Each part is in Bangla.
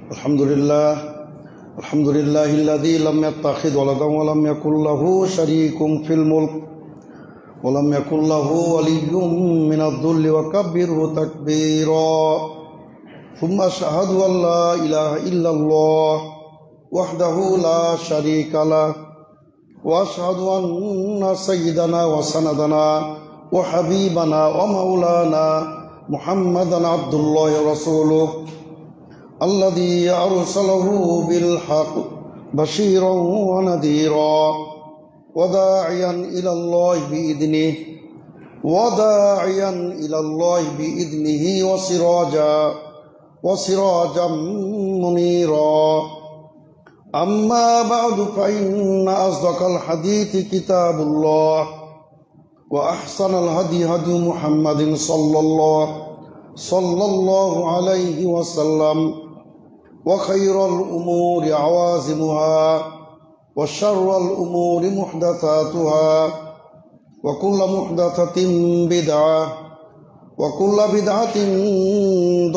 আলহামদুলিল্লাহিল্লাযী লাম ইয়াত্তাখিয ওয়ালাদান ওয়া লাম ইয়াকুল লাহু শারীকুন ফিল মুলক ওয়া লাম ইয়াকুল লাহু ওয়ালিয়্যুম মিনাদ-দুল্লি ওয়া কাব্বিরহু তাকবীরা। সুম্মা আশহাদু আল লা ইলাহা ইল্লাল্লাহ ওয়াহদাহু লা শারীকা লাহু ওয়া আশহাদু আন্না সাইয়্যিদানা ওয়া সানাদানা ওয়া হাবিবানা ওয়া মাওলানা মুহাম্মাদান আবদুল্লাহি ওয়া রাসূলুহু الذي أرسله بالحق بشيرا ونذيرا وداعيا إلى الله بإذنه وسراجا منيرا. أما بعد فإن أصدق الحديث كتاب الله وأحسن الهدي هدي محمد صلى الله عليه وسلم وخير الأمور عوازمها وشر الأمور محدثاتها وكل محدثة بدعة وكل بدعة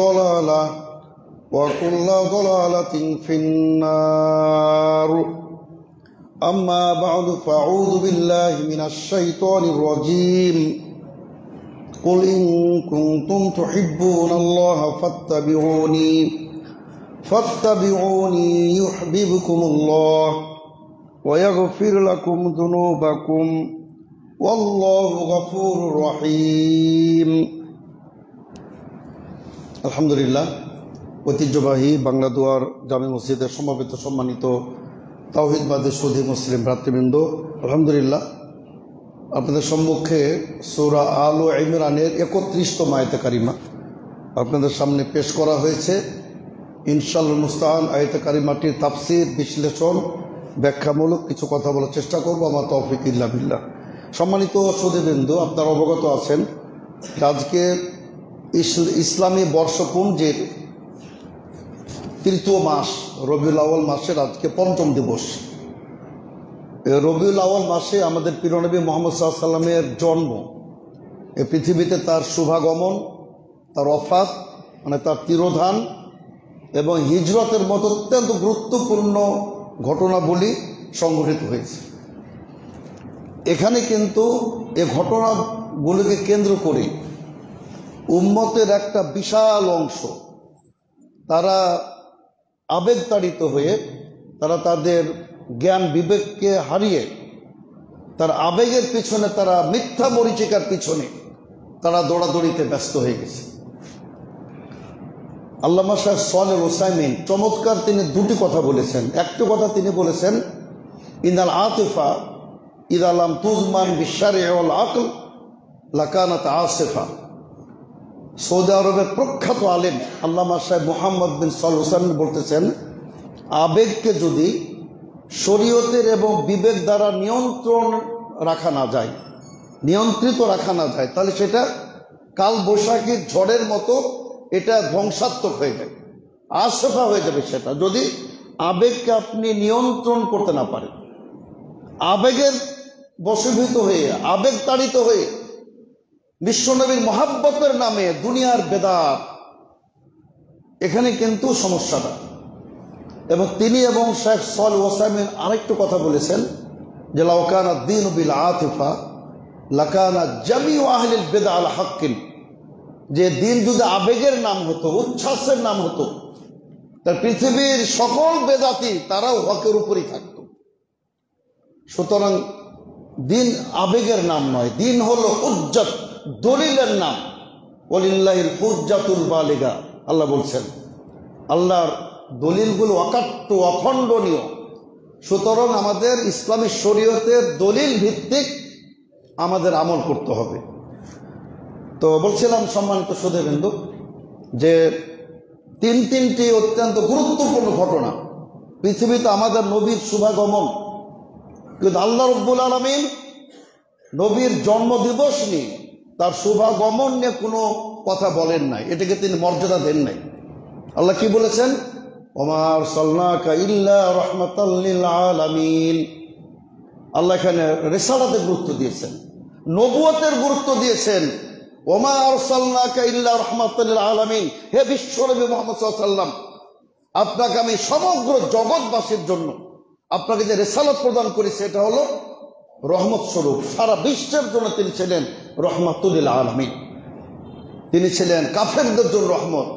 ضلالة وكل ضلالة في النار. أما بعد فأعوذ بالله من الشيطان الرجيم. قل إن كنتم تحبون الله فاتبعوني يحببكم الله ويغفر لكم ذنوبكم والله غفور رحيم. আলহামদুলিল্লাহ, ঐতিহ্যবাহী বাংলা দুয়ার জামে মসজিদের সমবেত সম্মানিত তাওহীদবাদী সুধী মুসলিম ভ্রাতৃবৃন্দ, আলহামদুলিল্লাহ আপনাদের সম্মুখে সূরা আলে ইমরানের 31তম আয়াতে কারিমা আপনাদের সামনে পেশ করা হয়েছে। ইনশাআল্লাহ মুস্তাআন আয়াতে কারিমাটির তাফসীর, বিশ্লেষণ, ব্যাখ্যামূলক কিছু কথা বলার চেষ্টা করব। আমার তৌফিক ইল্লা বিল্লাহ। সম্মানিত সুধীবৃন্দ, আপনারা অবগত আছেন যে আজকে ইসলামী বর্ষপুঞ্জের তৃতীয় মাস রবিউল আউয়াল মাসের আজকে পঞ্চম দিবস। রবিউল আউয়াল মাসে আমাদের প্রিয় নবী মুহাম্মদ সাল্লাল্লাহু আলাইহি ওয়াসাল্লামের জন্ম, এই পৃথিবীতে তার শুভাগমন, তার ওফাত মানে তার তিরোধান এবং হিজরতের মতো অত্যন্ত গুরুত্বপূর্ণ ঘটনাবলী সংঘটিত হয়েছে। এখানে কিন্তু এই ঘটনাগুলিকে কেন্দ্র করে উম্মতের একটা বিশাল অংশ তারা আবেগতাড়িত হয়ে তারা তাদের জ্ঞান বিবেককে হারিয়ে তার আবেগের পিছনে, তারা মিথ্যা মরীচিকার পিছনে তারা দৌড়াদৌড়িতে ব্যস্ত হয়ে গেছে। আল্লামা শাহ সালেহ উসাইমিন চমৎকার তিনি দুটি কথা বলেছেন। একটি কথা তিনি বলেছেন, ইনাল আতিফা ইযা লাম তুজমান বিশ-শারঈ ওয়াল আকল লাকানাত আসিফা। সৌদি আরবের প্রখ্যাত আলেম আল্লামা শাহ মুহাম্মদ বিন সালেহ উসাইমিন বলতেছেন, আবেগকে যদি শরীয়তের এবং বিবেক দ্বারা নিয়ন্ত্রিত রাখা না যায় তাহলে সেটা কাল বৈশাখীর ঝড়ের মতো এটা ধ্বংসাত্মক হয়ে যায়, আসফা হয়ে যাবে। সেটা যদি আবেগকে আপনি নিয়ন্ত্রণ করতে না পারেন, আবেগের বশীভূত হয়ে, আবেগ তাড়িত হয়ে বিশ্বনবীর মহাব্বতের নামে দুনিয়ার বেদাত, এখানে কিন্তু সমস্যাটা। এবং তিনি এবং শেখ সালেহ উসাইমিন আরেকটু কথা বলেছেন যে লাউ কানা দ্বীনু বিল আতিফা লাকানা জামিউ আহলিল বিদআ আলা হাক্কিন। যে দিন যদি আবেগের নাম হতো, উচ্ছ্বাসের নাম হতো, তার পৃথিবীর সকল বেদাতি তারাও হকের উপরই থাকত। সুতরাং দিন আবেগের নাম নয়, দিন হলো হুজ্জত, দলিলের নাম। ওয়ালিল্লাহিল হুজ্জাতুল বালিগা, আল্লাহ বলছেন আল্লাহর দলিলগুলো অকাট্য, অখণ্ডনীয়। সুতরাং আমাদের ইসলামী শরীয়তের দলিল ভিত্তিক আমাদের আমল করতে হবে। তো বলছিলাম সম্মানিত সুধীবৃন্দ যে তিনটি অত্যন্ত গুরুত্বপূর্ণ ঘটনা পৃথিবীতে আমাদের নবীর শুভাগমন, কিন্তু আল্লাহ রাব্বুল আলামিন নবীর জন্মদিবস নিয়ে, তার শুভাগমন নিয়ে কোনো কথা বলেন নাই, এটাকে তিনি মর্যাদা দেন নাই। আল্লাহ কি বলেছেন? ওমা আরসালনাকা ইল্লা রাহমাতাল লিল আলামিন। আল্লাহ এখানে রিসালাতে গুরুত্ব দিয়েছেন, নবুয়তের গুরুত্ব দিয়েছেন। ওমা আরসালনাকা ইল্লা রাহমাতাল লিল আলামিন, হে বিশ্বনবী মুহাম্মদ সাল্লাল্লাহু আলাইহি ওয়াসাল্লাম, আপনাকে আমি সমগ্র জগৎবাসীর জন্য আপনাকে যে রিসালাত প্রদান করেছি এটা হলো রহমত স্বরূপ। সারা বিশ্বের জন্য তিনি ছিলেন রহমাতুল লিল আলামিন। তিনি ছিলেন কাফেরদের জন্য রহমত,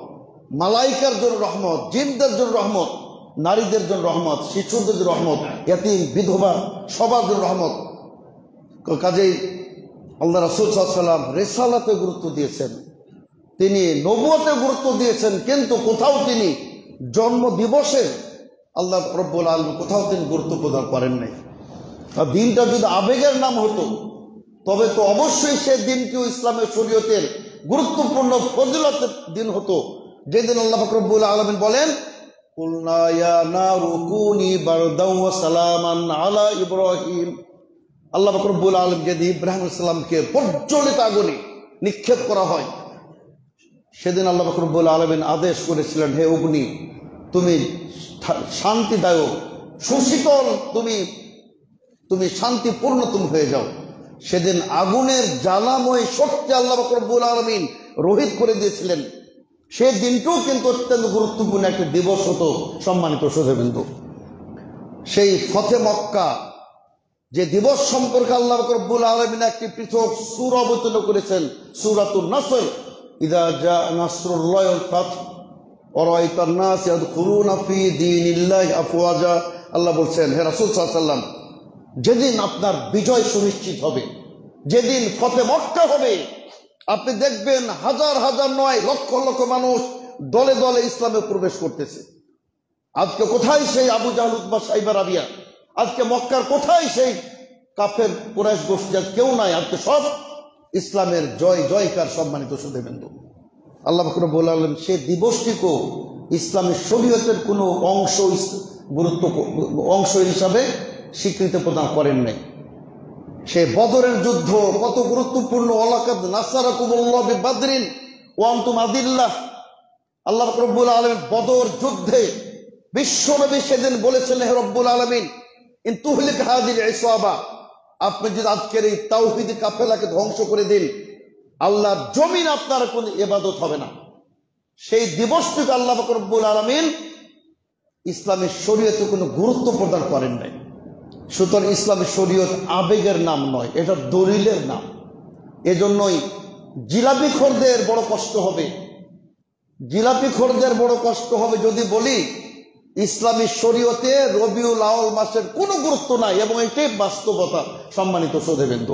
মালাইকার জন্য রহমত, জিনদের জন্য রহমত, নারীদের জন্য রহমত, শিশুদের জন্য রহমত, ইয়াতীম বিধবা সবার জন্য রহমত। কাজেই আল্লাহ রাসূল সাল্লাল্লাহু আলাইহি ওয়াসাল্লাম রিসালাতে গুরুত্ব দিয়েছেন, তিনি নবুয়তে গুরুত্ব দিয়েছেন, কিন্তু কোথাও তিনি জন্ম দিবসে আল্লাহ রাব্বুল আলামিন কোথাও তিনি গুরুত্ব প্রদান করেন নাই। আর দিনটা যদি আবেগের নাম হতো তবে তো অবশ্যই সে দিনকেও ইসলামের শরীয়তের গুরুত্বপূর্ণ ফজিলতের দিন হতো, যেদিন আল্লাহ রাব্বুল আলামিন বলেন কুলনা ইয়া নারু কুনি বারদাও ওয়া সালামান আলা ইব্রাহিম। আল্লাহ রাব্বুল আলামিন যেদিন ইব্রাহিম আলাইহিস সালামকে প্রজ্বলিত আগুনে নিক্ষেপ করা হয়, সেদিন আল্লাহ রাব্বুল আলামিন আদেশ করেছিলেন, হে অগ্নি তুমি শান্তিদায়ক সুশীতল, তুমি শান্তিপূর্ণ তুমি হয়ে যাও। সেদিন আগুনের জ্বালাময় শক্তি আল্লাহ রাব্বুল আলামিন রহিত করে দিয়েছিলেন। সেই দিনটাও কিন্তু অত্যন্ত গুরুত্বপূর্ণ একটা দিবস হতো সম্মানিত শ্রোতাবৃন্দ। সেই ফতে মক্কা যে দিবস সম্পর্কে আল্লাহ রাব্বুল আলামিন একটি পৃথক সূরা অবতীর্ণ করেছেন, সূরাতুন নাসর। ইযা জা নাসরুল্লাহি ওয়াল ফাth ওয়া রাআইতান নাস ইয়াদখুলুনা ফি দীনিল্লাহি আফওয়াজা। আল্লাহ বলছেন, হে রাসূল সাল্লাল্লাহু আলাইহি ওয়াসাল্লাম, যেদিন আপনার বিজয় সুনিশ্চিত হবে, যেদিন ফতে মক্কা হবে, আপনি দেখবেন হাজার হাজার নয় লক্ষ লক্ষ মানুষ দলে দলে ইসলামে প্রবেশ করতেছে। আজকে কোথায় সেই আবু জাহল উতবা সাইবা রাবিয়া? আজকে মক্কার কোথায় সেই কাফের কুরাইশ গোষ্ঠী? আজ কেউ নাই। আজকে সব ইসলামের জয় জয়কার। সম্মানিত শ্রোতাবৃন্দ, আল্লাহ রাব্বুল আলামিন সেই দিবসটিকেও ইসলামের শরীয়তের কোনো অংশ হিসাবে স্বীকৃতি প্রদান করেন নাই। সে বদরের যুদ্ধ কত গুরুত্বপূর্ণ। ওয়ালাকাদ নাসারাকুমুল্লাহু বিবাদরিন ওয়া আনতুম আদিল্লাহ। আল্লাহ রাব্বুল আলামিন বদর যুদ্ধে বিশ্বনবী সেদিন বলেছেন, হে রব্বুল আলামিন ইন তুহলিক হাযিল ইসাবা, আপনি যদি আজকের এই তাওহীদি কাফেলাকে ধ্বংস করে দিন, আল্লাহর জমিন আপনার কোনো ইবাদত হবে না। সেই দিবসটিকে আল্লাহ রাব্বুল আলামিন ইসলামের শরীয়তে কোনো গুরুত্ব প্রদান করেন নাই। সুতরাং ইসলামের শরীয়ত আবেগের নাম নয়, এটা দলিলের নাম। এজন্যই জিলাপিখোরদের বড় কষ্ট হবে, জিলাপিখোরদের বড় কষ্ট হবে যদি বলি ইসলামী শরীয়তে রবিউল আউয়াল মাসের কোনো গুরুত্ব নাই, এবং এটাই বাস্তবতা। সম্মানিত শ্রোতাবৃন্দ,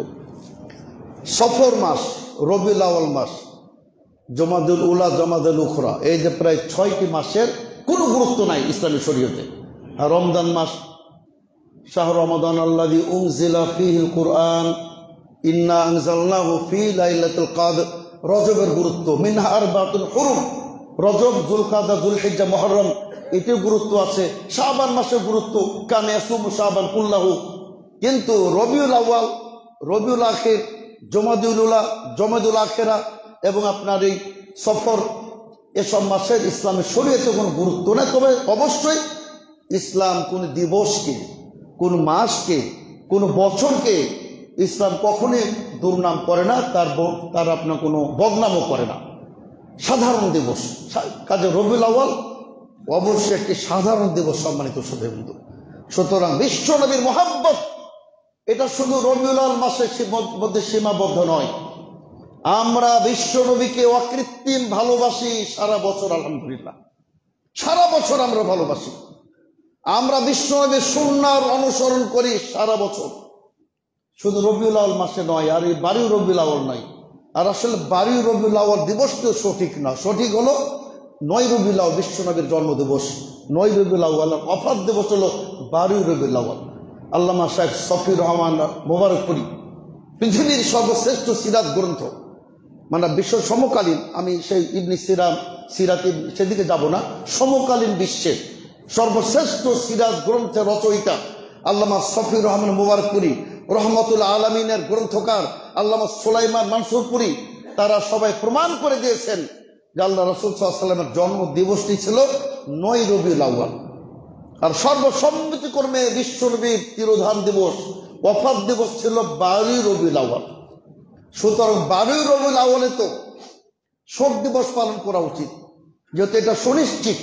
সফর মাস, রবিউল আউয়াল মাস, জমাদুল উলা, জমাদুল উখরা, এই যে প্রায় 6টি মাসের কোনো গুরুত্ব নাই ইসলামী শরীয়তে। আর রমজান মাস, শাহর রমাদান আল্লাযী উনজিলা ফীহিল কুরআন ইন্না আনজালনাহু ফী লাইলাতুল কদর। রজবের গুরুত্ব, মিনহা আরবাতুন হুরুম, রজব, যুলকাদা, যুলহিজ্জা, মুহররম, এটির গুরুত্ব আছে। শাবান মাসের গুরুত্ব, কানে ইয়াসুমু শাবান কুল্লাহু। কিন্তু রবিউল আউয়াল, রবিউল আখির, জমাদুল উলা, জমাদুল আখিরা এবং আপনার এই সফর, এসব মাসের ইসলামের শরীয়তে কোনো গুরুত্ব নেই। তবে অবশ্যই ইসলাম কোন দিবসকে, কোন মাসকে, কোন বছরকে ইসলাম কখনোই দুর্নাম করে না, তার আপনার কোনো বদনামও করে না। সাধারণ দিবস, কাজে রবিউল আউয়াল অবশ্যই একটি সাধারণ দিবস। সম্মানিত শ্রোতাবৃন্দ, সুতরাং বিশ্ব নবীর মহব্বত এটা শুধু রবিউল আউয়াল মাসের মধ্যে সীমাবদ্ধ নয়। আমরা বিশ্ব নবীকে অকৃত্রিম ভালোবাসি সারা বছর। আলহামদুলিল্লাহ, সারা বছর আমরা ভালোবাসি। আমরা বিশ্ব নবীর সুন্নাহর অনুসরণ করি সারা বছর, শুধু রবিউল আউয়াল মাসে নয়, আর এই 12 রবিউল আউয়াল নয়। আর আসলে 12 রবিউল আউয়াল দিবসটিও সঠিক না। সঠিক হলো 9 রবিউল আউয়াল, বিশ্ব নবীর জন্মদিবস। 9 রবিউল আউয়াল ওয়াফাত দিবস হলো 12 রবিউল আউয়াল। আল্লামা শাইখ সফিউর রহমান মোবারকপুরী পৃথিবীর সর্বশ্রেষ্ঠ সিরাত গ্রন্থ, মানে বিশ্ব সমকালীন, আমি সেই ইবনে সিরাত সেদিকে যাব না, সমকালীন বিশ্বের সর্বশ্রেষ্ঠ সিরাত গ্রন্থের রচয়িতা আল্লামা সফিউর রহমান মোবারকপুরী, রহমতুল আলামিনের গ্রন্থকার আল্লামা সুলাইমান মানসুরপুরী, তারা সবাই প্রমাণ করে দিয়েছেন যে আল্লাহ রাসূল সাল্লাল্লাহু আলাইহি ওয়াসাল্লামের জন্ম দিবসটি ছিল 9 রবিউল আউয়াল। আর সর্বসম্মতিক্রমে বিশ্বনবীর তিরোধান দিবস, ওয়াফাত দিবস ছিল 12 রবিউল আউয়াল। সুতরাং 12 রবিউল আউয়ালে তো শোক দিবস পালন করা উচিত, যেহেতু এটা সুনিশ্চিত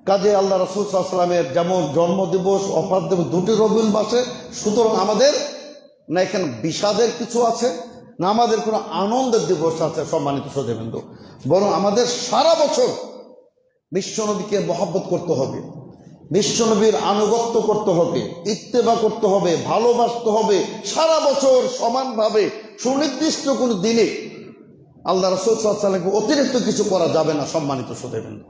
কাজে আল্লাহ রাসূল সাল্লাল্লাহু আলাইহি ওয়াসাল্লামের যেমন জন্মদিবস ওফাত দিবস দুটি রবিউল মাসে, সুতরাং আমাদের না এখানে বিষাদের কিছু আছে না আমাদের কোনো আনন্দের দিবস আছে সম্মানিত শ্রোতাবৃন্দ, বরং আমাদের সারা বছর বিশ্বনবীকে মহব্বত করতে হবে, বিশ্বনবীর আনুগত্য করতে হবে, ইত্তেবা করতে হবে, ভালোবাসতে হবে। সারা বছর সমানভাবে সুনির্দিষ্ট কোনো দিনে আল্লাহ রাসূল সাল্লাল্লাহু আলাইহি ওয়াসাল্লামকে অতিরিক্ত কিছু করা যাবে না সম্মানিত শ্রোতাবৃন্দ।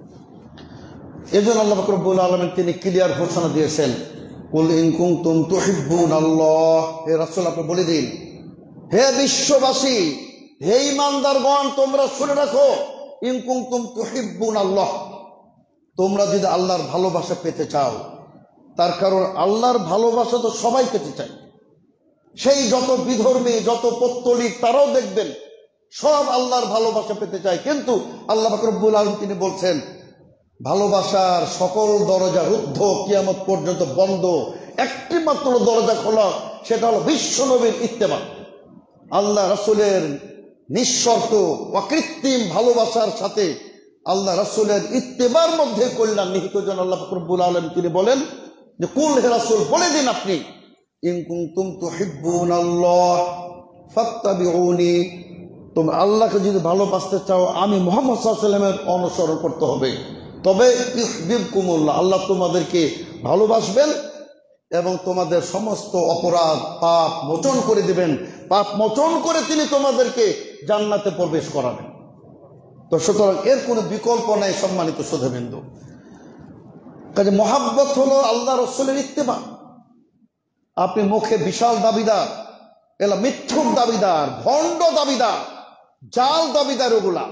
এজন্য আল্লাহ পাক রব্বুল আলামিন তিনি ক্লিয়ার ঘোষণা দিয়েছেন, কুল ইন কুনতুম তুহিব্বুনাল্লাহ, হে রাসূল আপনি বলে দিন, হে বিশ্ববাসী, হে ঈমানদারগণ, তোমরা শুনে রাখো, ইন কুনতুম তুহিব্বুনাল্লাহ, তোমরা যদি আল্লাহর ভালোবাসা পেতে চাও, তার কারণ আল্লাহর ভালোবাসা তো সবাই পেতে চায়, সেই যত বিধর্মী যত পৌত্তলিক তারাও দেখবেন সব আল্লাহর ভালোবাসা পেতে চায়। কিন্তু আল্লাহ পাক রব্বুল আলামিন তিনি বলছেন ভালোবাসার সকল দরজা রুদ্ধ, কিয়ামত পর্যন্ত বন্ধ, একটি মাত্র দরজা খোলা, সেটা হলো বিশ্বনবীর ইত্তেবা। আল্লাহ রাসূলের নিঃশর্ত অকৃত্রিম ভালোবাসার সাথে আল্লাহ রাসূলের ইত্তেবার মধ্যে কল্যাণ নিহিত। যেন আল্লাহ পাক রব্বুল আলামিন তিনি বলেন যে কুল, হে রাসূল বলে দিন আপনি, ইন কুনতুম তুহিব্বুনাল্লাহ ফাত্তাবিউনি, তোমরা আল্লাহকে যদি ভালোবাসতে চাও আমি মুহাম্মদ সাল্লাল্লাহু আলাইহি ওয়াসাল্লামের অনুসরণ করতে হবে, তবে ইউহিব্বুকুমুল্লাহ, আল্লাহ তোমাদেরকে ভালোবাসবেন এবং তোমাদের সমস্ত অপরাধ পাপ মোচন করে দিবেন, পাপ মোচন করে তিনি তোমাদেরকে জান্নাতে প্রবেশ করাবেন। তো সুতরাং এর কোনো বিকল্প নাই সম্মানিত শ্রোতাবৃন্দ। কাজে মহাব্বত হলো আল্লাহ রাসূলের ইত্তেবা। আপনি মুখে বিশাল দাবিদার, এলা মিথ্যুক দাবিদার, ভণ্ড দাবিদার, জাল দাবিদার, ওগুলা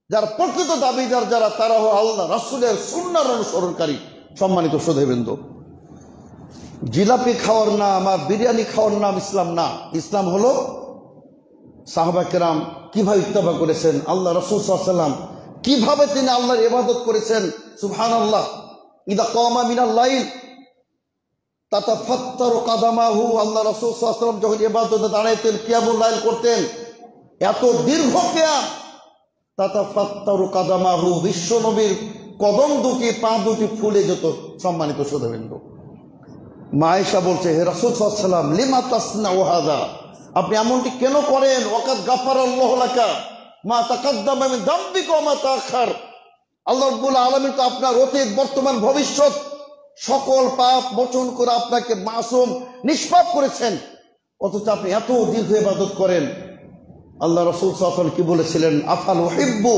যারা প্রকৃত দাবিদার যারা, তারা হলো আল্লাহ রাসূলের সুন্নাহর অনুসরণকারী। সম্মানিত শ্রোতাবৃন্দ, জিলাপি খাওয়ার নাম আর বিরিয়ানি খাওয়ার নাম ইসলাম না। ইসলাম হলো সাহাবা কেরাম কিভাবে ইত্তেবা করেছেন, আল্লাহ রাসূল সাল্লাল্লাহু আলাইহি ওয়াসাল্লাম কিভাবে তিনি আল্লাহর ইবাদত করেছেন। সুবহানাল্লাহ, ইদা কামা মিনাল লাইল তাতাফাত্তারু কাদামাহু, আল্লাহ রাসূল সাল্লাল্লাহু আলাইহি ওয়াসাল্লাম যখন ইবাদতে দাঁড়াইতেন, কিয়ামুল লাইল করতেন, এত দীর্ঘ কিয়াম, তাতাফাত্তারু কাদামাহু, বিশ্ব নবীর কদম দুটি পা দুটি ফুলে যেত। সম্মানিত শ্রোতাবৃন্দ, মা আয়েশা বলছে, হে রাসূল সাল্লাল্লাহু আলাইহি ওয়াসাল্লাম লিমা তাসনাউ হাযা, আপনি এমনটি কেন করেন? ওয়াকাদ গাফারাল্লাহু লাকা মা তাকাদ্দামা মিন যামবিকা ওয়া মা তাআখার, আল্লাহ রাব্বুল আলামিন তো আপনার অতীত বর্তমান ভবিষ্যৎ সকল পাপ মোচন করে আপনাকে মাসুম নিষ্পাপ করেছেন, অথচ আপনি এত দীর্ঘ ইবাদত করেন। আল্লাহ রাসূল সাল্লাল্লাহু আলাইহি ওয়াসাল্লাম কি বলেছিলেন, আফাল উহিব্বু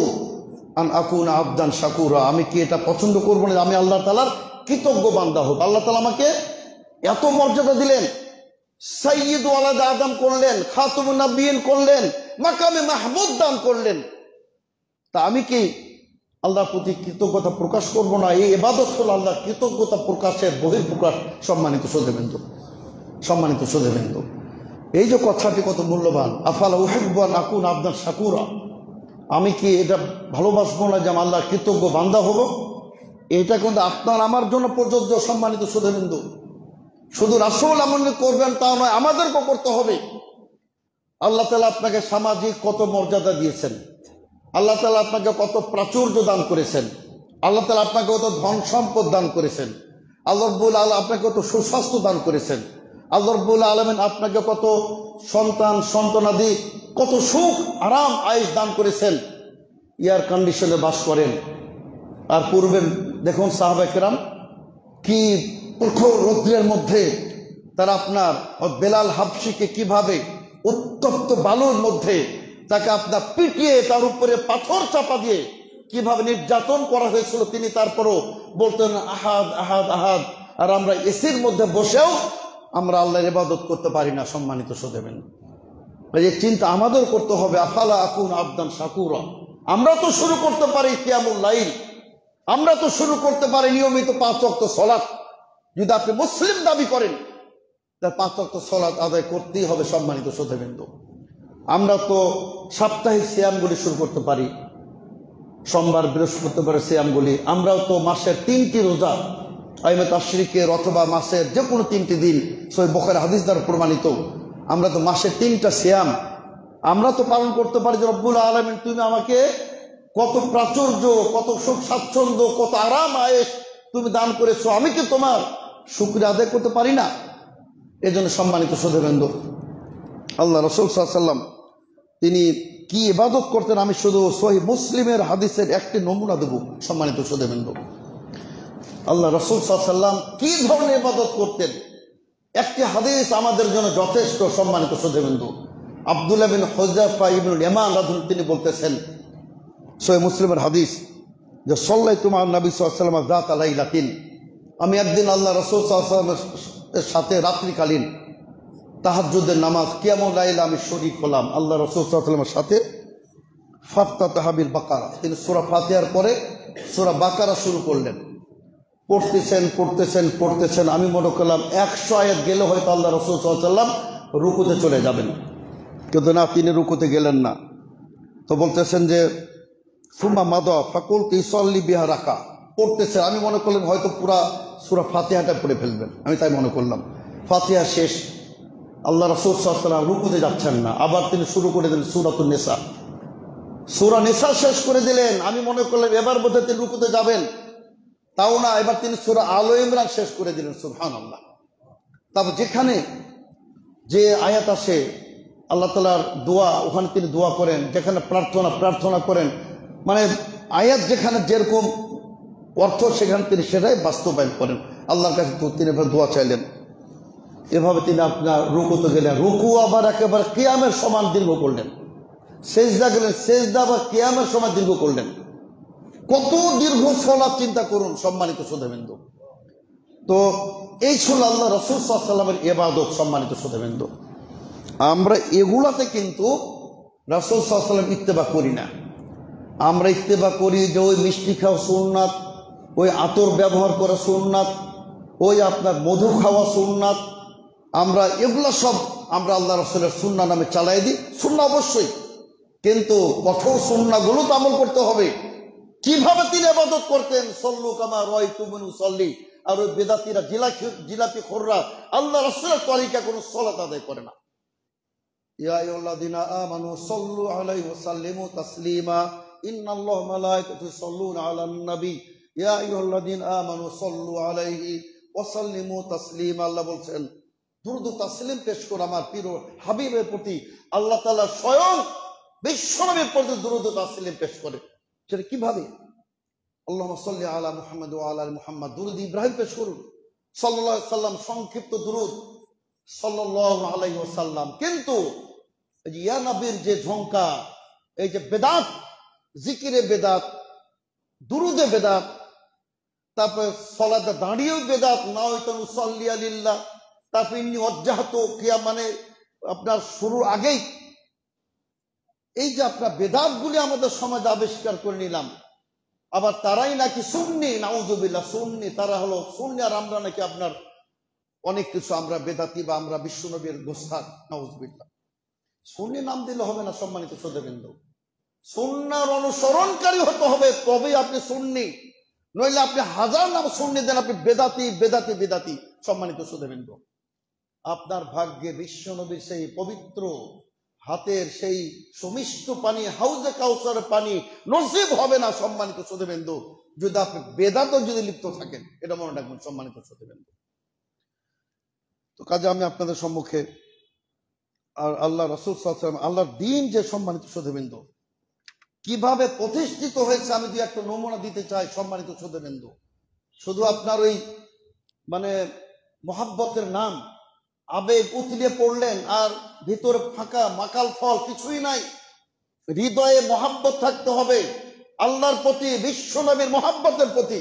আন আকুনা আবদান শাকুরা, আমি কি এটা পছন্দ করব না আমি আল্লাহ তাআলার কৃতজ্ঞ বান্দা হব। আল্লাহ তাআলা আমাকে এত মর্যাদা দিলেন, সাইয়্যিদ ওয়ালাদ আদম করলেন, খাতুমুন নাবিয়্যিন করলেন, মাকামে মাহমুদ দান করলেন, তা আমি কি আল্লাহর প্রতি কৃতজ্ঞতা প্রকাশ করব না? এই ইবাদত হলো আল্লাহর কৃতজ্ঞতা প্রকাশের বহিঃপ্রকাশ। সম্মানিত শ্রোতাবৃন্দ, সম্মানিত শ্রোতাবৃন্দ, এই যে কথাটি কত মূল্যবান, আফালা উহিব্বু আন আকুনা আবদান শাকুরা, আমি কি এটা ভালোবাসবো না যে আমি আল্লাহর কৃতজ্ঞ বান্দা হব? এটা কিন্তু আপনার আমার জন্য প্রযোজ্য। সম্মানিত শ্রোতাবৃন্দ, শুধু রাসূল আমল করবেন তা নয়, আমাদেরকেও করতে হবে। আল্লাহ তাআলা আপনাকে সামাজিক কত মর্যাদা দিয়েছেন, আল্লাহ তাআলা আপনাকে কত প্রাচুর্য দান করেছেন, আল্লাহ তাআলা আপনাকে কত ধন সম্পদ দান করেছেন, আল্লাহ রাব্বুল আলামিন আপনাকে কত সুস্বাস্থ্য দান করেছেন, আল্লাহ রাব্বুল আলামিন আপনাকে কত সন্তান সন্তানাদি, কত সুখ আরাম আয়েশ দান করেছেন, এয়ার কন্ডিশনে বাস করেন। আর পূর্বে দেখুন সাহাবায়ে কেরাম কি প্রখর রৌদ্রের মধ্যে তারা আপনার বেলাল হাবশিকে কিভাবে উত্তপ্ত বালুর মধ্যে তাকে আপনার পিটিয়ে তার উপরে পাথর চাপা দিয়ে কিভাবে নির্যাতন করা হয়েছিল, তিনি তারপরও বলতেন আহাদ আহাদ আহাদ। আর আমরা এসির মধ্যে বসেও আমরা আল্লাহর ইবাদত করতে পারি না। সম্মানিত শ্রোতাবৃন্দ, এই চিন্তা আমাদের করতে হবে, আফালা আকুনা আবদান শাকুরা। আমরা তো শুরু করতে পারি কিয়ামুল লাইল, আমরা তো শুরু করতে পারি নিয়মিত 5 ওয়াক্ত সালাত। যদি আপনি মুসলিম দাবি করেন তার 5 ওয়াক্ত সালাত আদায় করতেই হবে। সম্মানিত শ্রোতাবৃন্দ, আমরা তো সাপ্তাহিক সিয়ামগুলি শুরু করতে পারি, সোমবার বৃহস্পতিবার সিয়ামগুলি। আমরাও তো মাসের 3টি রোজা আইমে তাশরিকের অথবা মাসের যে কোনো 3টি দিন, সহিহ বুখারী হাদিস দ্বারা প্রমাণিত, আমরা তো মাসের 3টা সিয়াম আমরা তো পালন করতে পারি। যে রব্বুল আলামিন তুমি আমাকে কত প্রাচুর্য, কত সুখ স্বাচ্ছন্দ্য, কত আরাম আয়েশ তুমি দান করেছো, আমি কি তোমার শুকরিয়া আদায় করতে পারি না? এজন্য সম্মানিত সুধীবৃন্দ, আল্লাহ রাসূল সাল্লাল্লাহু আলাইহি ওয়াসাল্লাম তিনি কি ইবাদত করতেন, আমি শুধু সহিহ মুসলিমের হাদিসের একটি নমুনা দেব। সম্মানিত সুধীবৃন্দ, আল্লাহ রাসূল সাল্লাল্লাহু আলাইহি ওয়াসাল্লাম কি ধরনের ইবাদত করতেন, একটি হাদিস আমাদের জন্য যথেষ্ট। সম্মানিত সুধীবৃন্দ, আব্দুল্লাহ বিন হুযায়ফা ইবনুল ইয়ামান রাদিয়াল্লাহু তিনি বলতেছেন, সহিহ মুসলিমের হাদিস, যে সাল্লাইতু মা নবী সাল্লাল্লাহু আলাইহি ওয়াসাল্লাম যাতা লাইলাতিন, আমি একদিন আল্লাহ রাসূল সাল্লাল্লাহু আলাইহি ওয়াসাল্লামের সাথে রাত্রিকালীন তাহাজ্জুদের নামাজ কিয়ামুল লাইল আমি শরীক হলাম আল্লাহ রাসূল সাল্লাল্লাহু আলাইহি ওয়াসাল্লামের সাথে। ফাফতাহা বিল বাকারা, তিনি সূরা ফাতিহার পরে সূরা বাকারা শুরু করলেন। পড়তেছেন, আমি মনে করলাম 100 আয়াত গেলে হয়তো আল্লাহ রাসূল সাল্লাল্লাহু আলাইহি ওয়াসাল্লাম রুকুতে চলে যাবেন, কিন্তু না, তিনি রুকুতে গেলেন না। তো বলতেছেন যে সুম্মা মাদা ফাকুলতু ইসাল্লি বিহা রাকা, পড়তেছেন, আমি মনে করলাম হয়তো পুরা সূরা ফাতিহাটা পড়ে ফেলবেন, আমি তাই মনে করলাম। ফাতিহা শেষ, আল্লাহ রাসূল সাল্লাল্লাহু আলাইহি ওয়াসাল্লাম রুকুতে যাচ্ছেন না, আবার তিনি শুরু করে দিলেন সূরাতুন নিসা। সূরা নিসা শেষ করে দিলেন, আমি মনে করলাম এবার বোধহয় তিনি রুকুতে যাবেন, তাও না, এবার তিনি সূরা আলে ইমরান শেষ করে দিলেন। সুবহানাল্লাহ। তারপর যেখানে যে আয়াত আসে আল্লাহ তাআলার দোয়া, ওখানে তিনি দোয়া করেন, যেখানে প্রার্থনা করেন, মানে আয়াত যেখানে যেরকম অর্থ সেখানে তিনি সেটাই বাস্তবায়ন করেন। আল্লাহর কাছে তিনি দোয়া চাইলেন, এভাবে তিনি আপনার রুকুতে গেলেন, রুকু আবার একেবারে কিয়ামের সমান দীর্ঘ করলেন, সেজদা গেলেন, সেজদা আবার কিয়ামের সমান দীর্ঘ করলেন। কত দীর্ঘ সালাত চিন্তা করুন সম্মানিত সুধীবৃন্দ। তো এই ছিল আল্লাহ রাসূল সাল্লাল্লাহু আলাইহি ওয়াসাল্লামের ইবাদত। সম্মানিত সুধীবৃন্দ, আমরা এগুলাতে কিন্তু রাসূল সাল্লাল্লাহু আলাইহি ওয়াসাল্লাম ইত্তেবা করি না। আমরা ইত্তেবা করি যে ওই মিষ্টি খাওয়া সুন্নাত, ওই আতর ব্যবহার করা সুন্নাত, ওই আপনার মধু খাওয়া সুন্নাত, আমরা এগুলা সব আমরা আল্লাহ রাসূলের সুন্নাহ নামে চালাই দিই। সুন্নাহ অবশ্যই, কিন্তু কঠোর সুন্নাহগুলো তো আমল করতে হবে। কিভাবে তিনি ইবাদত করতেন, সল্লু কামা রাআইতুমুনি উসাল্লি, আর ওই বেদাতীরা জিলাপি খোররা আল্লাহ রাসূলের তরিকা কোনো সালাত আদায় করে না। ইয়া আইয়ুহাল্লাযীনা আমানু সাল্লু আলাইহি ওয়া সাল্লিমু তাসলিমা ইন্নাল্লাহা ওয়া মালাইকাতুহু ইউসাল্লুনা আলান নবী ইয়া আইয়ুহাল্লাযীনা আমানু সাল্লু আলাইহি ওয়া সাল্লিমু তাসলিমা। আল্লাহ বলছেন দুরূদ ও তাসলিম পেশ করো আমার প্রিয় হাবিবের প্রতি। আল্লাহ তাআলা স্বয়ং বিশ্বনবীর প্রতি দুরূদ ও তাসলিম পেশ করে। সেটা কিভাবে? আল্লাহুম্মা সাল্লি আলা মুহাম্মাদ ওয়া আলা আলি মুহাম্মাদ, দুরূদ ইব্রাহিম পেশ করুন, সাল্লাল্লাহু আলাইহি সাল্লাম, সংক্ষিপ্ত দুরূদ সাল্লাল্লাহু আলাইহি ওয়াসাল্লাম। কিন্তু এই যে ইয়া নবীর যে ঝঙ্কা, এই যে বেদাত, জিকিরে বেদাত, দুরুদে বেদাত, তারপর সালাতে দাঁড়িয়েও বেদাত, না হয়তো নুসাল্লি আলিল্লাহ, তারপর ইন্নী ওয়াজ্জাহতু কিয়া মানে আপনার শুরুর আগেই এই যে আপনার বেদাতগুলি আমাদের সমাজে আবিষ্কার করে নিলাম। আবার তারাই নাকি সুন্নি, নাউযুবিল্লাহ, সুন্নি, তারা হলো সুন্নি, আর আমরা নাকি আপনার অনেক কিছু আমরা বেদাতি বা আমরা বিশ্বনবীর গোস্তাক, নাউযুবিল্লাহ। সুন্নি নাম দিলে হবে না সম্মানিত সুধীবৃন্দ, সুন্নাহর অনুসরণকারী হতে হবে, তবেই আপনি সুন্নি। নইলে আপনি হাজার নাম সুন্নি দেন, আপনি বেদাতি বেদাতি বেদাতি। সম্মানিত সুধীবৃন্দ, আপনার ভাগ্যে বিশ্বনবীর সেই পবিত্র হাতের সেই সুমিষ্ট পানি, হাউজে কাউসারের পানি নসিব হবে না সম্মানিত সুধীবৃন্দ, যদি আপনি বেদাত যদি লিপ্ত থাকেন। এটা মনে রাখবেন সম্মানিত সুধীবৃন্দ। তো কাজে আমি আপনাদের সম্মুখে আর আল্লাহ রাসূল সাল্লাল্লাহু আলাইহি ওয়াসাল্লাম, আল্লাহর দ্বীন যে সম্মানিত সুধীবৃন্দ কিভাবে প্রতিষ্ঠিত হয়েছে, আমি দুই একটা নমুনা দিতে চাই সম্মানিত সুধীবৃন্দ। শুধু আপনার ওই মানে মহাব্বতের নাম, আবেগ উতলিয়ে পড়লেন, আর ভিতরে ফাঁকা মাকাল ফল কিছুই নাই। হৃদয়ে মহাব্বত থাকতে হবে আল্লাহর প্রতি, বিশ্বনবীর মহাব্বতের প্রতি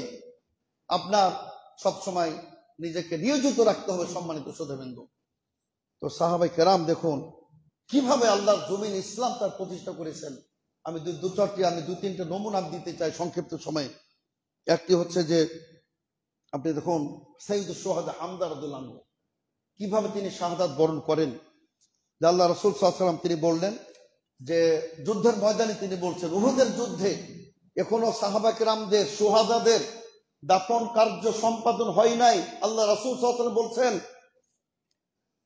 আপনার সবসময় নিজেকে নিয়োজিত রাখতে হবে সম্মানিত সুধীবৃন্দ। তো সাহাবায়ে কেরাম দেখুন কিভাবে আল্লাহর জমিন ইসলাম তার প্রতিষ্ঠা করেছেন। আমি দু তিনটে নমুনা দিতে চাই সংক্ষিপ্ত সময়ে। একটি হচ্ছে যে আপনি দেখুন সাইয়্যিদুশ শুহাদা হামজা রাদিয়াল্লাহু আনহু কিভাবে তিনি শাহাদাত বরণ করেন। যে আল্লাহ রাসূল সাল্লাল্লাহু আলাইহি ওয়াসাল্লাম তিনি বললেন যে যুদ্ধের ময়দানে তিনি বলছেন, উহুদের যুদ্ধে এখনো সাহাবা কেরামদের, শুহাদাদের দাফন কার্য সম্পাদন হয় নাই। আল্লাহ রাসূল সাল্লাল্লাহু আলাইহি ওয়াসাল্লাম বলছেন,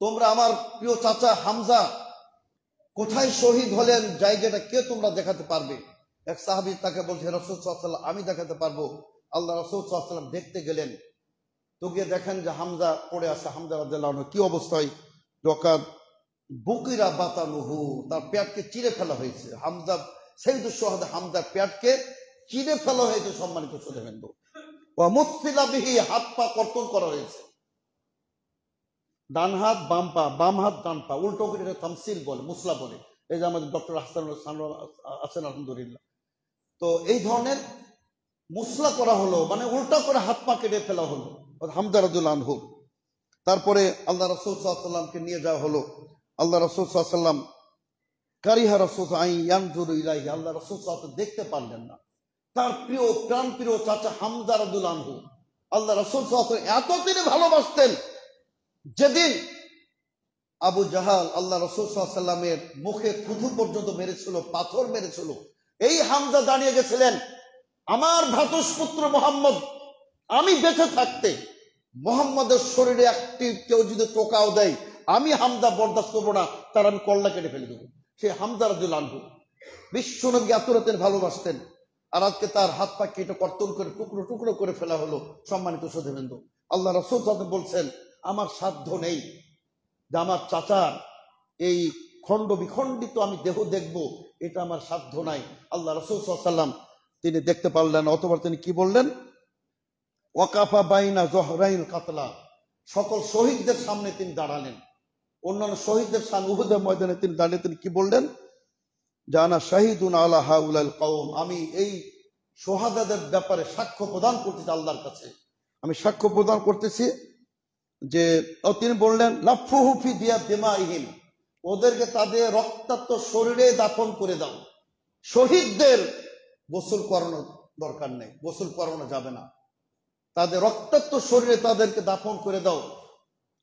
তোমরা আমার প্রিয় চাচা হামজা কোথায় শহীদ হলেন, জায়গাটা কে তোমরা দেখাতে পারবে? এক সাহাবী তাকে বলছে, রাসূল সাল্লাল্লাহু আলাইহি ওয়াসাল্লাম আমি দেখাতে পারবো। আল্লাহ রাসূল সাল্লাল্লাহু আলাইহি ওয়াসাল্লাম দেখতে গেলেন, তো গিয়ে দেখেন যে হামজা পড়ে আছে। হামজা রাদিয়াল্লাহু আনহু কি অবস্থায়? ওয়াকাদ বুকিরা বাতানুহু, তার পেটকে চিরে ফেলা হয়েছে। হামজা সাইয়্যিদুশ শুহাদা হামজার পেটকে চিরে ফেলা হয়েছে। সম্মানিত শ্রোতাবৃন্দ, ওয়া মুসফিলা বিহি, হাত পা কর্তন করা হয়েছে। ডান হাত বাম পা, বাম হাত ডান পা, উল্টো করে এটা তামসিল বলে, মুসলা বলে। এই যে আমাদের ডক্টর হাসানুল আছেন আলহামদুলিল্লাহ, তো এই ধরনের মুসলা করা হলো, মানে উল্টা করে হাত পা কেটে ফেলা হলো হামজা রাদিয়াল্লাহু আনহু। তারপরে আল্লাহ রাসূল সাল্লাল্লাহু আলাইহি ওয়াসাল্লামকে নিয়ে যাওয়া হলো। আল্লাহ রাসূল সাল্লাল্লাহু আলাইহি ওয়াসাল্লাম কারিহা রাসূল ইয়ানজুরু ইলাইহি, আল্লাহ রাসূল সাল্লাল্লাহু আলাইহি ওয়াসাল্লাম দেখতে পারলেন না তার প্রিয় প্রাণ প্রিয় চাচা হামজা রাদিয়াল্লাহু আনহু। আল্লাহ রাসূল সাল্লাল্লাহু আলাইহি ওয়াসাল্লাম এত তিনি ভালোবাসতেন, যেদিন আবু জাহাল আল্লাহ রাসূল সাল্লাল্লাহু আলাইহি ওয়াসাল্লামের মুখে থুথু পর্যন্ত মেরেছিল, পাথর মেরেছিল, এই হামজা দাঁড়িয়ে গেছিলেন, আমার ভ্রাতুষ্পুত্র মুহাম্মদ আমি বেঁচে থাকতে মুহাম্মদের শরীরে একটি কেউ যদি টোকাও দেয়, আমি হামজা বরদাস্ত করবো না, তার আমি কল্লা কেটে ফেলে দেবো। সে হামজা রাদিয়াল্লাহু আনহু বিশ্বনবী এত রাতের ভালোবাসতেন, আর আজকে তার হাত পা কেটে কর্তন করে টুকরো টুকরো করে ফেলা হলো। সম্মানিত শ্রোতাবৃন্দ, আল্লাহ রাসূল সাল্লাল্লাহু আলাইহি ওয়াসাল্লাম বলছেন, আমার সাধ্য নেই যে আমার চাচার এই খণ্ড বিখণ্ডিত আমি দেহ দেখব, এটা আমার সাধ্য নাই। আল্লাহ রাসূল সাল্লাল্লাহু আলাইহি ওয়াসাল্লাম তিনি দেখতে পারলেন, অতঃপর তিনি কি বললেন? ওয়াকাফা বাইনা জহরাইল কাতলা, সকল শহীদদের সামনে তিনি দাঁড়ালেন, অন্যান্য শহীদদের সামনে উহুদের ময়দানে তিনি দাঁড়িয়ে তিনি কি বললেন? জানা শাহিদুন আলা হাউলাল কওম, আমি এই শহাদাদের ব্যাপারে সাক্ষ্য প্রদান করতেছি আল্লাহর কাছে, আমি সাক্ষ্য প্রদান করতেছি যে, তিনি বললেন লাফুহু ফি দিমাইহিম, ওদেরকে তাদের রক্তাক্ত শরীরে দাফন করে দাও। শহীদদের গোসল করানোর দরকার নেই, গোসল করানো যাবে না, তাদের রক্তাক্ত শরীরে তাদেরকে দাফন করে দাও।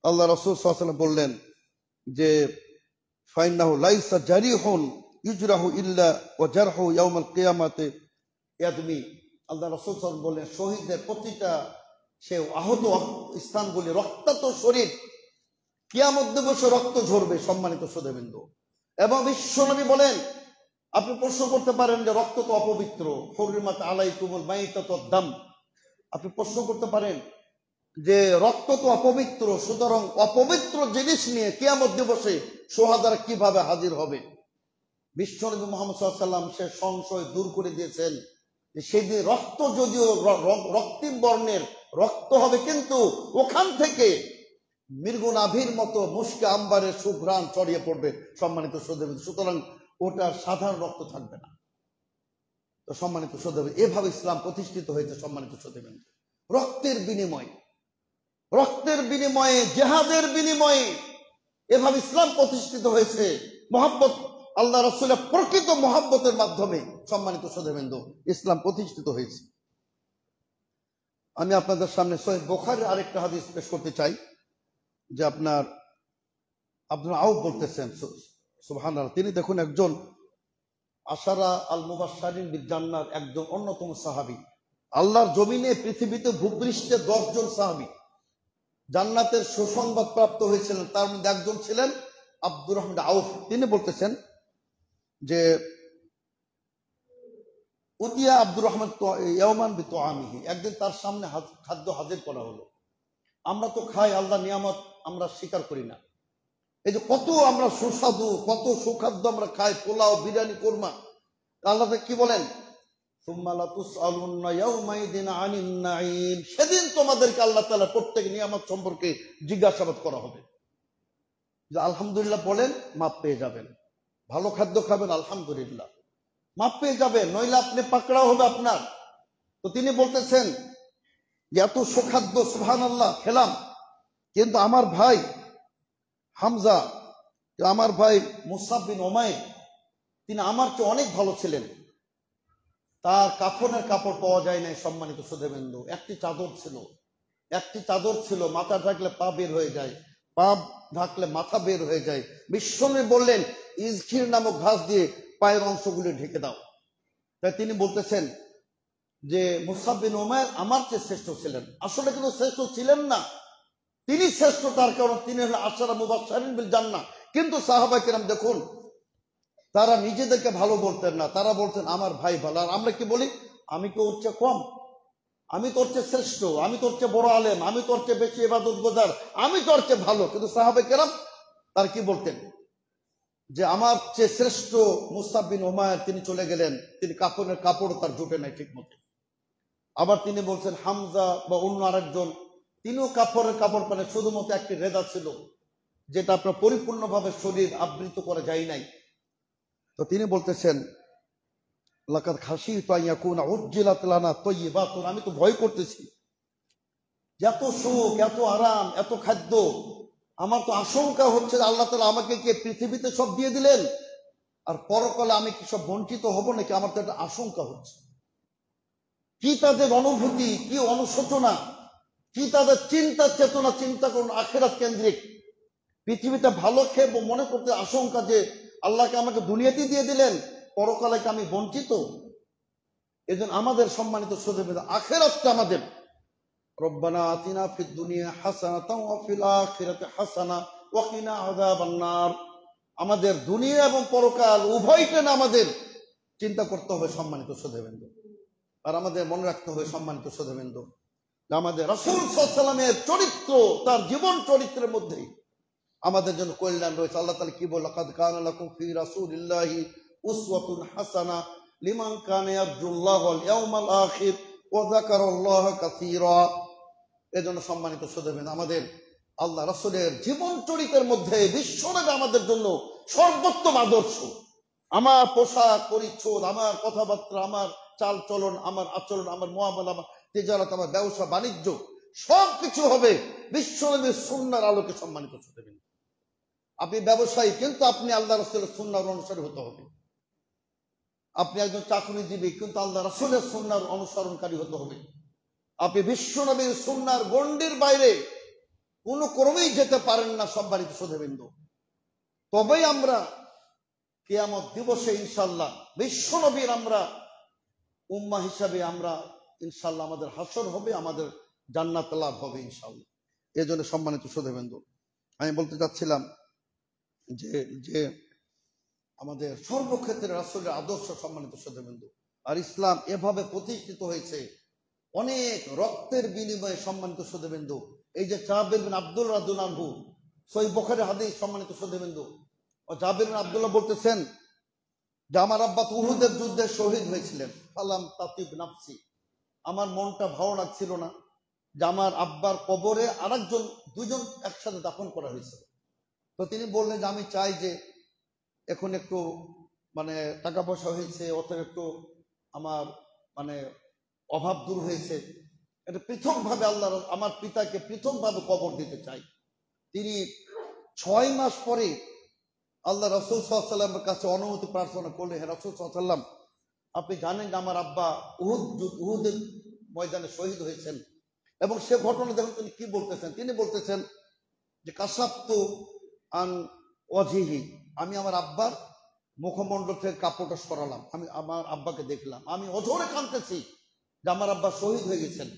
আল্লাহ রাসূল সাল্লাল্লাহু আলাইহি ওয়াসাল্লাম বললেন যে ফাইন্নাহু লাইসা জারিহুন ইজরাহু ইল্লা ওয়া জারহু ইয়াউমাল কিয়ামাতি ইয়াদমি। আল্লাহ রাসূল সাল্লাল্লাহু আলাইহি ওয়াসাল্লাম বললেন, শহীদদের প্রতিটা সে আহত স্থানগুলি রক্তাক্ত শরীর, কিয়ামত দিবসে রক্ত ঝরবে। সম্মানিত শ্রোতাবৃন্দ, এবং বিশ্বনবী বলেন, আপনি প্রশ্ন করতে পারেন যে রক্ত তো অপবিত্র, হুররিমাত আলাইকুমুল মাইতাতু ওয়াদ দাম, আপনি প্রশ্ন করতে পারেন যে রক্ত তো অপবিত্র, সুতরাং অপবিত্র জিনিস নিয়ে কিয়ামত দিবসে শোহাদারা কিভাবে হাজির হবে? বিশ্বনবী মুহাম্মদ সাল্লাল্লাহু আলাইহি ওয়াসাল্লাম সে সংশয় দূর করে দিয়েছেন যে সেদিন রক্ত যদিও রক্তিম বর্ণের রক্ত হবে, কিন্তু ওখান থেকে মৃগনাভির মতো মুশকে আম্বারের সুঘ্রাণ ছড়িয়ে পড়বে। সম্মানিত শ্রোতাবৃন্দ, সুতরাং ওটা সাধারণ রক্ত থাকবে না। তো সম্মানিত শ্রোতাবৃন্দ, এভাবে ইসলাম প্রতিষ্ঠিত হয়েছে। সম্মানিত শ্রোতাবৃন্দ, রক্তের বিনিময়ে, রক্তের বিনিময়ে, জিহাদের বিনিময়ে এভাবে ইসলাম প্রতিষ্ঠিত হয়েছে। মহব্বত, আল্লাহ রাসূলের প্রকৃত মহব্বতের মাধ্যমে সম্মানিত শ্রোতাবৃন্দ ইসলাম প্রতিষ্ঠিত হয়েছে। আমি আপনাদের সামনে সহিহ বুখারীর আরেকটা হাদিস পেশ করতে চাই, যে আপনার আব্দুল আউফ বলতেছেন, সুবহানাল্লাহ, তিনি দেখুন একজন আশারা আল মুবাশশারিন বিল জান্নাত একজন অন্যতম সাহাবী। আল্লাহর জমিনে পৃথিবীতে ভূপৃষ্ঠে 10 জন সাহাবী জান্নাতের সুসংবাদ প্রাপ্ত হয়েছিলেন, তার মধ্যে একজন ছিলেন আব্দুর রহমান আউফ। তিনি বলতেছেন যে উতিয়া আব্দুর রহমান ইয়াওমান বিতুআমিহি, একদিন তার সামনে খাদ্য হাজির করা হলো। আমরা তো খাই, আল্লাহ নিয়ামত আমরা স্বীকার করি না। এই যে কত আমরা সুস্বাদু, কত সুখাদ্য আমরা খাই, পোলাও, বিরিয়ানি, কোরমা। আল্লাহ কি বলেন? সুম্মা লা তুসআলুন্না ইয়াওমাইদিন আনিন নাঈম, সেদিন তোমাদেরকে আল্লাহ তাআলা প্রত্যেক নিয়ামত সম্পর্কে জিজ্ঞাসাবাদ করা হবে। যে আলহামদুলিল্লাহ বলেন, মাপ পেয়ে যাবেন। ভালো খাদ্য খাবেন, আলহামদুলিল্লাহ, মাপ পেয়ে যাবেন, নইলে আপনি পাকড়াও হবে আপনার। তো তিনি বলতেছেন যে এত সুখাদ্য সুবহানাল্লাহ খেলাম, কিন্তু আমার ভাই হামজা, আমার ভাই মুসআব বিন উমাইর, তিনি আমার চেয়ে অনেক ভালো ছিলেন। তার কাফনের কাপড় পাওয়া যায় নাই। সম্মানিত শ্রোতাবৃন্দ, একটি চাদর ছিল, একটি চাদর ছিল, মাথা ঢাকলে পা বের হয়ে যায়, পা ঢাকলে মাথা বের হয়ে যায়। বিশ্বনবী বললেন, ইজখির নামক ঘাস দিয়ে পায়ের অংশগুলি ঢেকে দাও। তাই তিনি বলতেছেন যে মুসআব বিন উমাইর আমার চেয়ে শ্রেষ্ঠ ছিলেন। আসলে কিন্তু শ্রেষ্ঠ ছিলেন না, তিনি শ্রেষ্ঠ তার কারণ তিনি হলেন আশারা মুবাশশারিন বিল জান্নাহ। কিন্তু সাহাবায়ে কেরাম দেখুন, তারা নিজেদেরকে ভালো বলতেন না, তারা বলতেন আমার ভাই ভালো। আর আমরা কি বলি? আমি কি ওর চেয়ে কম, আমি তোর চেয়ে শ্রেষ্ঠ, আমি তোর চেয়ে বড় আলেম, আমি তোর চেয়ে বেশি ইবাদত গুজার, আমি তোর চেয়ে ভালো। কিন্তু সাহাবে কেরাম তার কি বলতেন যে আমার চেয়ে শ্রেষ্ঠ মুসআব বিন উমাইর, তিনি চলে গেলেন, তিনি কাপড়ের কাপড় তার জুটে নাই ঠিক মতো। আবার তিনি বলছেন হামজা বা অন্য আরেকজন, তিনিও কাপড়ের কাপড় পানে, শুধুমাত্র একটি রেদা ছিল যেটা আপনার পরিপূর্ণভাবে শরীর আবৃত করা যায় নাই। তো তিনি বলতেছেন লাকাদ খাশিতু আন ইয়াকুনা উজ্জিলাত লানা তাইয়্যিবাতুন, আমি তো ভয় করতেছি, এত সুখ, এত আরাম, এত খাদ্য, আমার তো আশঙ্কা হচ্ছে আল্লাহ তাআলা আমাকে কি পৃথিবীতে সব দিয়ে দিলেন আর পরকালে আমি কি সব বঞ্চিত হব নাকি, আমার তো একটা আশঙ্কা হচ্ছে। কি তাদের অনুভূতি, কি অনুশোচনা, কি তাদের চিন্তা চেতনা, চিন্তা করুন আখিরাত কেন্দ্রিক। পৃথিবীতে ভালো খেয়ে মনে করতে আশঙ্কা যে আল্লাহকে আমাকে দুনিয়াতে দিয়ে দিলেন, পরকালে আমি বঞ্চিত। এজন্য আমাদের সম্মানিত শ্রোতাবৃন্দ, আখিরাতটা আমাদের রব্বানা আতিনা ফিদ দুনিয়া হাসানাতাও ওয়া ফিল আখিরাতি হাসানা ওয়া কিনা আযাবান নার। আমাদের দুনিয়া এবং পরকাল উভয়টা না আমাদের চিন্তা করতে হবে সম্মানিত শ্রোতাবৃন্দ। আর আমাদের মনে রাখতে হবে সম্মানিত শ্রোতাবৃন্দ, আমাদের রাসূল সাল্লাল্লাহু আলাইহি ওয়াসাল্লামের চরিত্র, তার জীবন চরিত্রের মধ্যে আমাদের জন্য কল্যাণ রয়েছে। আল্লাহ তাআলা কি বলে, লাকাদ কানা লাকুম ফি রাসূলিল্লাহি উসওয়াতুন হাসানা লিমান কানা ইয়ারজুল্লাহ ওয়াল ইয়াউমাল আখির ওয়া যাকারাল্লাহা কাসীরা। এজন্য সম্মানিত শ্রোতাবৃন্দ, আমাদের আল্লাহ রাসূলের জীবন চরিত্রের মধ্যে বিশ্বনবী আমাদের জন্য সর্বোত্তম আদর্শ। আমার পোশাক পরিচ্ছদ, আমার কথাবার্তা, আমার চাল চলন, আমার আচরণ, আমার মুআমালা, আমার তিজারত, আমার ব্যবসা বাণিজ্য সবকিছু হবে বিশ্বনবীর সুন্নাহর আলোকে। সম্মানিত শ্রোতাবৃন্দ, আপনি ব্যবসায়ী কিন্তু আপনি আল্লাহ রাসূলের সুন্নাহর অনুসারী হতে হবে। আপনি একজন চাকরিজীবী কিন্তু আল্লাহ রাসূলের সুন্নাহর অনুসরণকারী হতে হবে। আপনি বিশ্বনবীর সুন্নাহর গণ্ডির বাইরে কোনো ক্রমেই যেতে পারেন না সম্মানিত শ্রোতাবৃন্দ। তবেই আমরা কিয়ামত দিবসে ইনশাআল্লাহ বিশ্বনবীর আমরা উম্মাহ হিসাবে আমরা ইনশাআল্লাহ আমাদের হাসর হবে, আমাদের জান্নাত লাভ হবে ইনশাআল্লাহ। এজন্য সম্মানিত শ্রোতাবৃন্দ, আমি বলতে চাচ্ছিলাম যে আমাদের সর্বক্ষেত্রে রাসূলের আদর্শ সম্মানিত শ্রোতাবৃন্দ। আর ইসলাম এভাবে প্রতিষ্ঠিত হয়েছে অনেক রক্তের বিনিময়ে সম্মানিত শ্রোতাবৃন্দ। এই যে জাবের বিন আব্দুল্লাহ রাদিয়াল্লাহু আনহু, সহিহ বুখারীর হাদিস সম্মানিত শ্রোতাবৃন্দ, ও জাবের বিন আব্দুল্লাহ বলতেছেন যে আমার আব্বা উহুদের যুদ্ধে শহীদ হয়েছিলেন, ফালাম তাতিব নাফসি, আমার মনটা ভালো লাগছিল না যে আমার আব্বার কবরে আরেকজন, দুজন একসাথে দাফন করা হয়েছিল। তো তিনি বললেন যে আমি চাই যে এখন একটু মানে টাকা পয়সা হয়েছে, অথবা একটু আমার মানে অভাব দূর হয়েছে, এটা পৃথকভাবে আল্লাহ আমার পিতাকে পৃথকভাবে কবর দিতে চাই। তিনি 6 মাস পরে আল্লাহ রাসূল সাল্লাল্লাহু আলাইহি ওয়াসাল্লামের কাছে অনুমতি প্রার্থনা করলেন, হে রাসূল সাল্লাল্লাহু আলাইহি ওয়াসাল্লাম, আপনি জানেন যে আমার আব্বা উহুদের ময়দানে শহীদ হয়েছেন। এবং সে ঘটনা দেখুন তিনি কি বলতেছেন, তিনি বলতেছেন যে কাসাবতু আন ওয়াজহিহি, আমি আমার আব্বার মুখমণ্ডল থেকে কাপড়টা সরালাম, আমি আমার আব্বাকে দেখলাম, আমি অঝরে কাঁদতেছি যে আমার আব্বা শহীদ হয়ে গেছেন।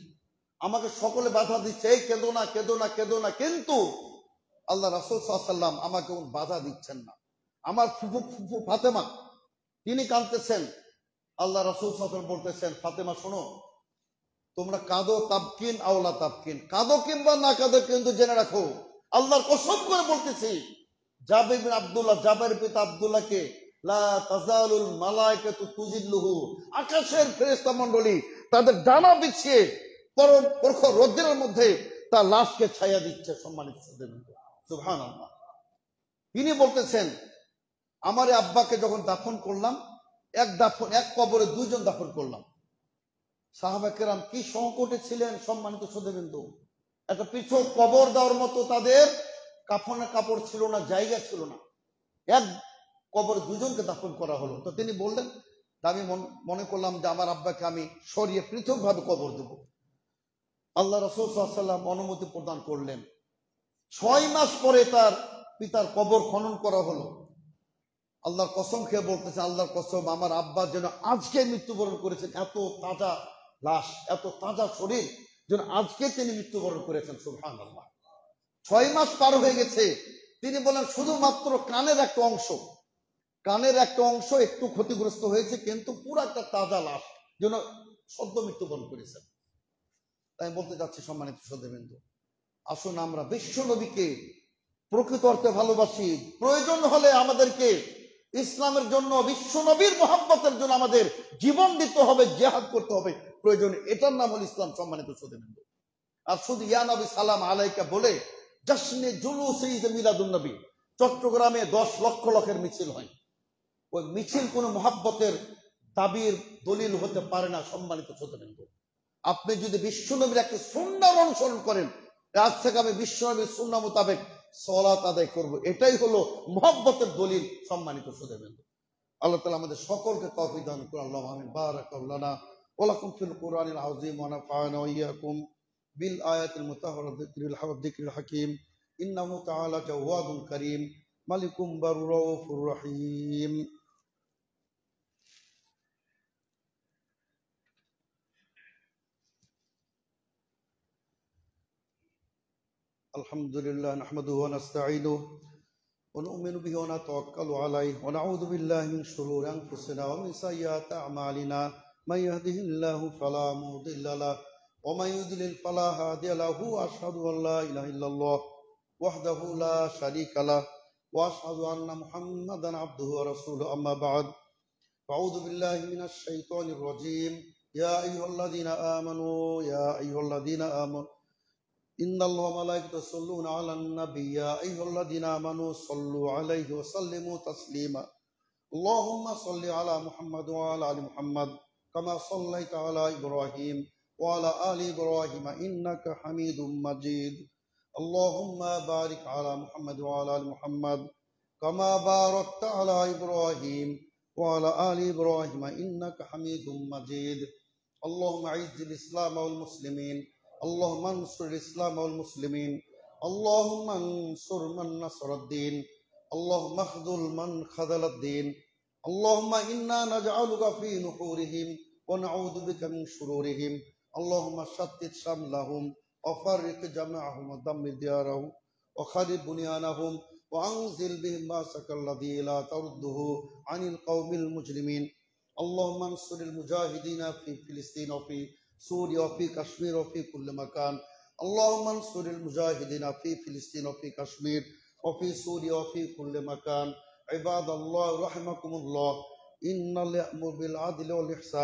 আমাকে সকলে বাধা দিচ্ছে, এই কেঁদো না কেঁদো না কেঁদো না, কিন্তু আল্লাহ রাসূল সাল্লাল্লাহু আলাইহি ওয়াসাল্লাম আমাকে বাধা দিচ্ছেন না। আমার ফুফু ফাতেমা তিনি কাঁদতেছেন, আল্লাহ রাসূল সাল্লাল্লাহু আলাইহি ওয়াসাল্লাম বলতেছেন ফাতেমা শোনো, তোমরা কাঁদো তাবকিন আওলা তাবকিন, কাঁদো কিংবা না কাঁদো কিন্তু জেনে রাখো আল্লাহর কসম করে বলতেছি, জাবের বিন আব্দুল্লাহ, জাবের পিতা আব্দুল্লাহকে লা তাজালুল মালায়েকাতু তুজিল্লুহু, আকাশের ফেরেশতা মণ্ডলী তাদের ডানা বিছিয়ে প্রখর রোদ্রের মধ্যে তার লাশকে ছায়া দিচ্ছে। সম্মানিত সুবহানাল্লাহ। তিনি বলতেছেন আমার আব্বাকে যখন দাফন করলাম, এক কবরে 2 জন দাফন করলাম। সাহাবায়ে কেরাম কি সংকটে ছিলেন সম্মানিত শ্রোতাবৃন্দ। একটা পৃথক কবর দেওয়ার মতো তাদের কাফনের কাপড় ছিল না, জায়গা ছিল না, এক কবরে 2 জনকে দাফন করা হলো। তো তিনি বললেন আমি মনে করলাম যে আমার আব্বাকে আমি সরিয়ে পৃথকভাবে কবর দেব। আল্লাহ রাসূল সাল্লাল্লাহু আলাইহি ওয়াসাল্লাম অনুমতি প্রদান করলেন। 6 মাস পরে তার পিতার কবর খনন করা হলো। আল্লাহর কসম খেয়ে বলতেছে, আল্লাহর কসম আমার আব্বা যেন আজকে মৃত্যুবরণ করেছেন, এত তাজা লাশ, এত তাজা শরীর যেন আজকে তিনি মৃত্যুবরণ করেছেন। সুবহানাল্লাহ। 6 মাস পার হয়ে গেছে। তিনি বলেন শুধুমাত্র কানের একটা অংশ, কানের একটা অংশ একটু ক্ষতিগ্রস্ত হয়েছে, কিন্তু পুরো একটা তাজা লাশ, যেন সদ্য মৃত্যুবরণ করেছেন। তাই বলতে চাচ্ছি সম্মানিত শ্রোতাবৃন্দ, আসুন আমরা বিশ্ব নবীকে প্রকৃত অর্থে ভালোবাসি। প্রয়োজন হলে আমাদেরকে ইসলামের জন্য, বিশ্ব নবীর মহব্বতের জন্য আমাদের জীবন দিতে হবে, জিহাদ করতে হবে প্রয়োজন। এটার নাম হল ইসলাম সম্মানিত শ্রোতাবৃন্দ। আর শুধু ইয়া নবী সালাম আলাইকা বলে জাশনে জুলুসে ঈদ মিলাদুন নবী চট্টগ্রামে 10 লক্ষ লোকের মিছিল হয়, ওই মিছিল কোনো মহব্বতের দাবির দলিল হতে পারে না সম্মানিত শ্রোতাবৃন্দ। আপনি যদি বিশ্বনবীর একটা সুন্নাহ অনুসরণ করেন, আজ থেকে আমি বিশ্বনবীর সুন্নাহ মোতাবেক সালাত আদায় করব, এটাই হলো মহব্বতের দলিল সম্মানিত শ্রোতাবৃন্দ। আল্লাহ তাআলা আমাদের সকলকে তৌফিক দান করুন। আল্লাহু আমিন। বারাকাল্লাহু লানা ওয়া লাকুম ফিল কুরআনিল আযীম ওয়া নাফা'না ওয়া ইয়্যাকুম বিল আয়াতিল মুতাহহারাতিল যিকরিল হাকীম ইন্নাহু তাআলা জাওয়াদুন কারীম মালিকুম বারুর রাউফুর রহিম। আলহামদুলিল্লাহ নাহমাদুহু ওয়া নাস্তাঈনুহু ওয়া নু'মিনু বিহি ওয়া নাতাওয়াক্কালু আলাইহি ওয়া নাউযু বিল্লাহি মিন শুরুরি আনফুসিনা ওয়া মিন সাইয়্যাতি আ'মালিনা মান ইয়াহদিহিল্লাহু ফালা মুদিল্লা লাহু ওয়া মান ইউদ্লিল ফালা হাদিয়া লাহু। আশহাদু আল লা ইলাহা ইল্লাল্লাহ ওয়াহদাহু লা শারীকা লাহু ওয়া আশহাদু আন্না মুহাম্মাদান আবদুহু ওয়া রাসূলুহু। আম্মা বা'দ, আউযু বিল্লাহি মিনাশ শাইতানির রাজীম। ইয়া আইয়ুহাল্লাযীনা আমানু ইন্নাল্লাহা ওয়া মালাইকাতাহু ইউসাল্লুনা আলান নাবী ইয়া আইয়ুহাল্লাযীনা আমানু সাল্লু আলাইহি ওয়া সাল্লিমু তাসলিমা। আল্লাহুম্মা সাল্লি আলা মুহাম্মাদ ওয়া আলা আলি মুহাম্মাদ কামা সাল্লাইতা আলা ইব্রাহিম ওয়া আলা আলি ইব্রাহিম ইন্নাকা হামিদুম মাজিদ। আল্লাহুম্মা বারিক আলা মুহাম্মাদ ওয়া আলা আলি মুহাম্মাদ কামা বারাকতা আলা ইব্রাহিম ওয়া আলা আলি ইব্রাহিম ইন্নাকা হামিদুম মাজিদ। আল্লাহুম্মা আইজ্জিল ইসলাম ওয়াল মুসলিমিন اللهم انصر الإسلام والمسلمين اللهم انصر من نصر الدين اللهم اخذل من خذل الدين اللهم إنا نجعلك في نحورهم ونعوذ بك من شرورهم اللهم شتت شملهم وفرق جمعهم ودمر ديارهم وخرب بنيانهم وأنزل بهم بأسك الذي لا ترده عن القوم المجرمين اللهم انصر المجاهدين في فلسطين وفي سوريا وفي كشمير وفي كل مكان اللهم انصر المجاهدين في فلسطين وفي كشمير وفي سوريا وفي كل مكان. عباد الله رحمكم الله، إن الله يأمر بالعدل والإحسان